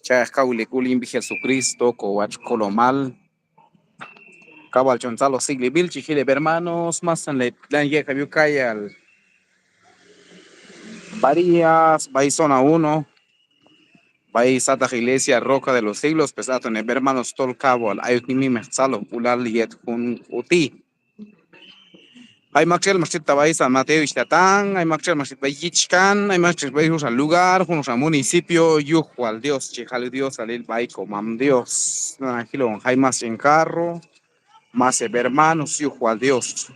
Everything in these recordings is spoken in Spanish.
Chascauli Kulim Jesucristo, Coach Colomal, Cabal Chonzalo Sigli Vilchi, Gile hermanos, más en la Yeca Yucayal, varias, Bay Zona 1, Bay Santa Iglesia, Roca de los Siglos, Pesato, en hermanos Tol Cabal, Ayutimi Mexalo, Ulal Yet Kun Uti. Hay Maxel Machit Tabay San Mateo Ixtatán, hay Maxel Machit Bayichcan, hay Maxel Bayus al lugar, juntos al municipio, Yujo al Dios, Chijal Dios, Alil Bay, Comam Dios, Nanajilon, hay más en carro, más hermanos, Yujo al Dios.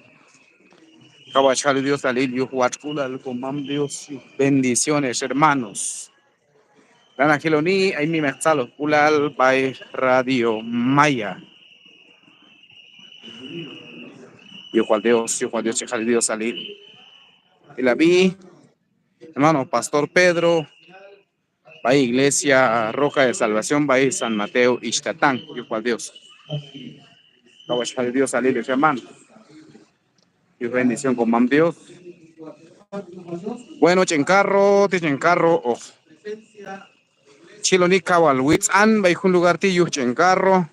Cabachal Dios, Alil, Yujo al Comam Dios, bendiciones, hermanos. Nanajiloni, hay mi mexalo, Ulal Bay Radio Maya. Yujo al Dios, Chijal Dios, Alil. Y la vi, hermano, Pastor Pedro. Bahía Iglesia Roja de Salvación, Bahía San Mateo, Ixtatán, Dios cual Dios. Dios salir, hermano. Dios bendición con mam Dios. Bueno, chencarro, oh. Chiloni Kawal, Witzan, Bahía un lugar tillo, chencarro.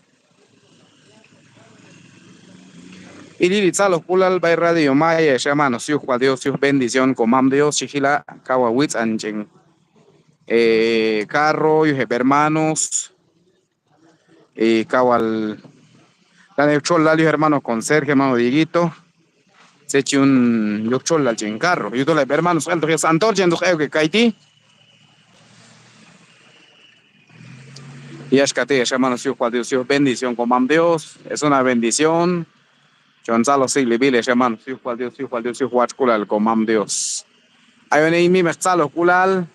Y Lilitzalo, Pulal, Bahía Radio Maya, hermano, Dios cual Dios, Dios bendición con mam Dios, Chihila, Kawal, Witzan, chen. Carro, hermanos. Kawal. Dale Chollalio, hermano, con Sergio, hermano Dieguito. Se eche un yochol al chencarro. Yo te la hermanos, el que Santor, yendo que caiti. Y escate, hermanos, Dios, bendición con Dios. Es una bendición. Gonzalo Sigli Viles, hermanos, Dios, Huachculal con Dios. Hay un mi mezcalo culal.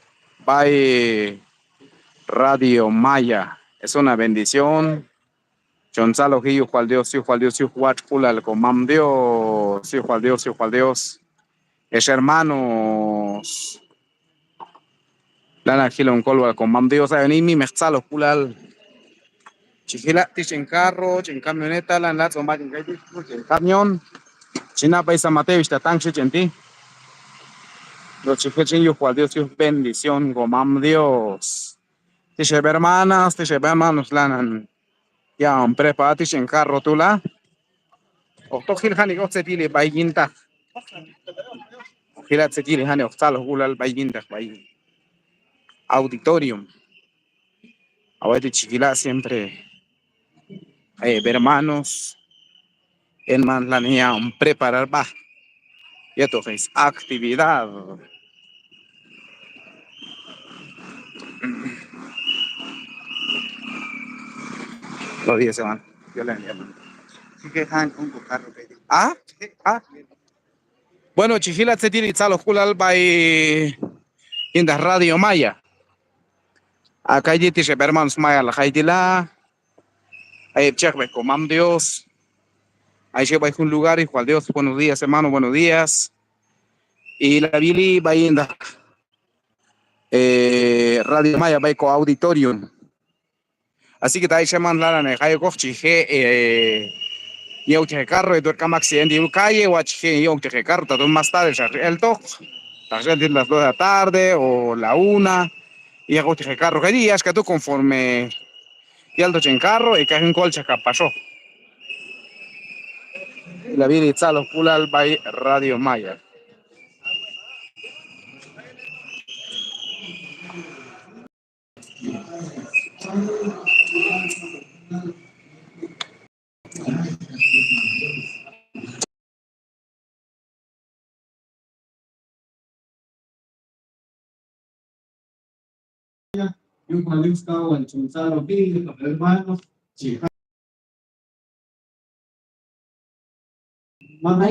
By Radio Maya. Es una bendición. Gonzalo Gillo, Dios, Huachculal con Dios. Dios. Es hermanos. Lana Gilon Colwal con mam Dios, hay mi mezcalo pulal. Chigila, en carro, en camioneta, la enlazo más en camión. China Paisa Mateo, está tan chichenti. Los chiquechen yo cual Dios, bendición con mam Dios. Tiche hermanas, hermanos, lanan. Ya, prepa, en carro, tula. O to gilhani, o se tile, bayinta. Gilat se tile, hani, o talo, gulal, bayinta, bayin. Auditorium. Ahora chiquila siempre. Hermanos, en man la niña preparar va. Y entonces, actividad. Los 10 se van. Yo le envío. ¿Ah? ¿Ah? Bueno, Chihila se tiene los culal by in the Radio Maya. Acá hay dice hermanos Maya la Haitila. Ahí cheque con mam Dios. Ahí se va a un lugar y cual Dios, buenos días, hermano, buenos días. Y la Billy va in the Radio Maya va con auditorium. Así que está ahí llaman la neja coche yo te carro y tu cama accidente y calle o yo te carro todo más tarde el toque tarde las 2 de la tarde o la 1 y yo te carro que días que tú conforme y alto en carro y que un colcha que pasó la vida y salo pulal by Radio Maya. Y un cuadrisco en Chunzaro, hermanos, Mamá,